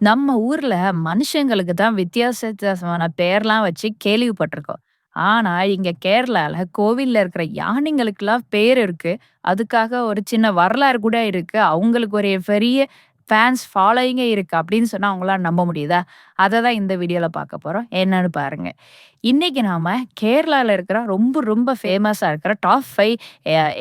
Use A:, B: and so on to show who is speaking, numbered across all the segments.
A: நம்ம ஊர்ல மனுஷங்களுக்கு தான் வித்தியாச வித்தியாசமான பேர்லாம் வச்சு கேள்விப்பட்டிருக்கோம். ஆனா, இங்க கேரளால கோவில்ல இருக்கிற யானைங்களுக்கெல்லாம் பேர் இருக்கு. அதுக்காக ஒரு சின்ன வரலாறு கூட இருக்கு. அவங்களுக்கு ஒரு பெரிய ஃபேன்ஸ் ஃபாலோயிங்கே இருக்கு அப்படின்னு சொன்னா அவங்களால நம்ப முடியுதா? அத தான் இந்த வீடியோல பார்க்க போறோம். என்னன்னு பாருங்க. இன்னைக்கு நாம கேரளால இருக்கிற ரொம்ப ரொம்ப ஃபேமஸா இருக்கிற டாப் 5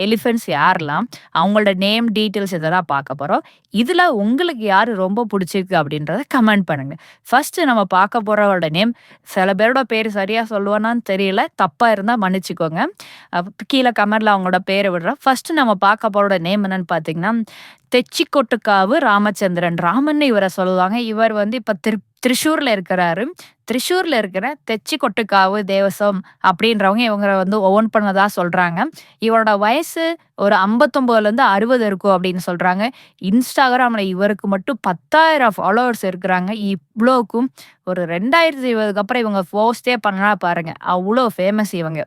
A: எலிஃபண்ட்ஸ் யாரெல்லாம்? அவங்களோட நேம் டீட்டெயில்ஸ் இதெல்லாம் பார்க்க போறோம். இதுல உங்களுக்கு யாரு ரொம்ப புடிச்சிருக்கு அப்படின்றத கமெண்ட் பண்ணுங்க. ஃபர்ஸ்ட் நம்ம பார்க்க போறவரோட நேம் சில பேரோட பேர் சரியா சொல்லுவேனான்னு தெரியல. தப்பா இருந்தா மன்னிச்சுக்கோங்க. கீழ கமெண்ட்ல அவங்களோட பேர விடுறேன். ஃபர்ஸ்ட் நம்ம பார்க்க போறோட நேம் என்னன்னு பார்த்தீங்கன்னா, தெச்சிக்கொட்டுக்காவு ராமச்சந்திரன். ராமன்னு இவர சொல்லுவாங்க. இவர் வந்து இப்ப திரிசூர்ல இருக்கிறாரு. திரிசூர்ல இருக்கிற தெச்சிக்கொட்டுக்காவு தேவசம் அப்படின்றவங்க இவங்கள வந்து ஓன் பண்ணதா சொல்றாங்க. இவரோட வயசு ஒரு 59லேருந்து 60 இருக்கும் அப்படின்னு சொல்றாங்க. இன்ஸ்டாகிராம்ல இவருக்கு மட்டும் 10,000 ஃபாலோவர்ஸ் இருக்கிறாங்க. இவ்ளோக்கும் ஒரு 2020க்கு அப்புறம் இவங்க போஸ்ட்டே பண்ணா பாருங்க. அவ்ளோ ஃபேமஸ் இவங்க.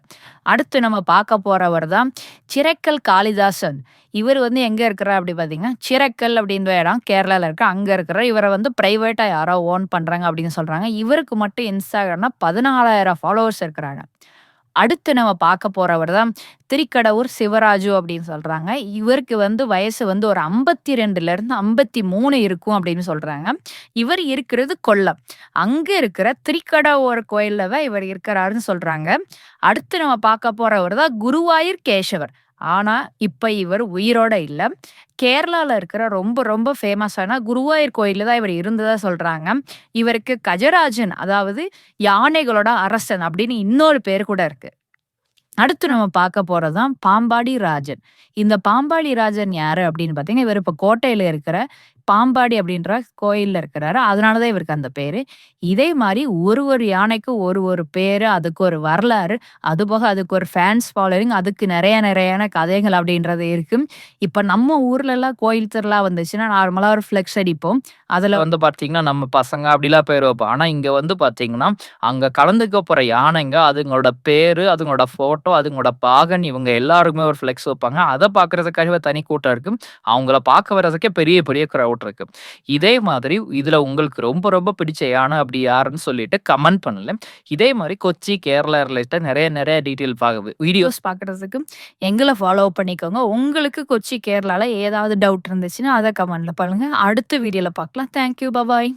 A: அடுத்து நம்ம பார்க்க போறவர் தான் சிறைக்கல் காளிதாசன். இவர் வந்து எங்க இருக்கிறார் அப்படி பார்த்தீங்கன்னா, சிறைக்கல் அப்படின்ற இடம் கேரளால இருக்கு. அங்க இருக்கிறார். இவர வந்து பிரைவேட்டா யாரோ ஓன் பண்றாங்க அப்படின்னு சொல்றாங்க. இவருக்கு மட்டும் இன்ஸ்டாகிராம்ல 14,000 ஃபாலோவர்ஸ் இருக்கிறாங்க. அடுத்து நம்ம பார்க்க போறவர் தான் திரிக்கடவூர் சிவராஜு அப்படின்னு சொல்றாங்க. இவருக்கு வந்து வயசு வந்து ஒரு 52லேருந்து 53 இருக்கும் அப்படின்னு சொல்றாங்க. இவர் இருக்கிறது கொல்லம். அங்க இருக்கிற திரிக்கடவூர் கோயில்ல தான் இவர் இருக்கிறாருன்னு சொல்றாங்க. அடுத்து நம்ம பார்க்க போறவர் தான் குருவாயூர் கேசவர். ஆனா, இப்ப இவர் உயிரோட இல்ல. கேரளால இருக்கிற ரொம்ப ரொம்ப ஃபேமஸான குருவாயூர் கோயில்ல தான் இவர் இருந்ததா சொல்றாங்க. இவருக்கு கஜராஜன் அதாவது யானைகளோட அரசன் அப்படின்னு இன்னொரு பேர் கூட இருக்கு. அடுத்து நம்ம பார்க்க போறது தான் பாம்பாடி ராஜன். இந்த பாம்பாடி ராஜன் யாரு அப்படின்னு பார்த்தீங்கன்னா, இவர் இப்ப கோட்டையில இருக்கிற பாம்பாடி அப்படின்ற கோயில்ல இருக்கிறாரு. அதனால தான் இவருக்கு அந்த பேரு. இதே மாரி ஒரு ஒரு யானைக்கும் ஒரு ஒரு பேரு, அதுக்கு ஒரு வரலாறு, அதுபோக அதுக்கு ஒரு ஃபேன்ஸ் ஃபாலோவிங், அதுக்கு நெறையான கதைகள் அப்படின்றது இருக்கு. இப்ப நம்ம ஊர்லலாம் கோயில் திருவிழா வந்துச்சுன்னா, நார்மலா ஒரு ஃப்ளெக்ஸ் அடிப்போம். அதுல
B: வந்து பார்த்தீங்கன்னா, நம்ம பசங்க அப்படிலாம் பேர் வைப்போம். ஆனா, இங்க வந்து பார்த்தீங்கன்னா, அங்க கலந்துக்க போற யானைங்க, அதுங்களோட பேரு, அதுங்களோட ஃபோட்டோ, அதுங்களோட பாகன் இவங்க எல்லாருக்குமே ஒரு ஃப்ளெக்ஸ் வைப்பாங்க. அத பார்க்கறதுக்காகவே தனி கூட்டம் இருக்கு. அவங்கள பார்க்க வர்றதுக்கே பெரிய பெரிய கிரவுட் இருக்கு. இதே மாதிரி இதுல உங்களுக்கு ரொம்ப ரொம்ப பிடிச்ச யானை அப்படி யாருன்னு சொல்லிட்டு கமெண்ட் பண்ணுங்க. இதே மாரி கொச்சி, கேரளா ரிலேட்டட் நெறைய டீட்டெயில் வீடியோஸ்
A: வீடியோஸ் பார்க்கறதுக்கு எங்கள ஃபாலோ பண்ணிக்கோங்க. உங்களுக்கு கொச்சி, கேரளால ஏதாவது டவுட் இருந்துச்சுன்னா, அத கமெண்ட்ல பண்ணுங்க. அடுத்த வீடியோல பார்க்கலாம். Thank you. பாய்.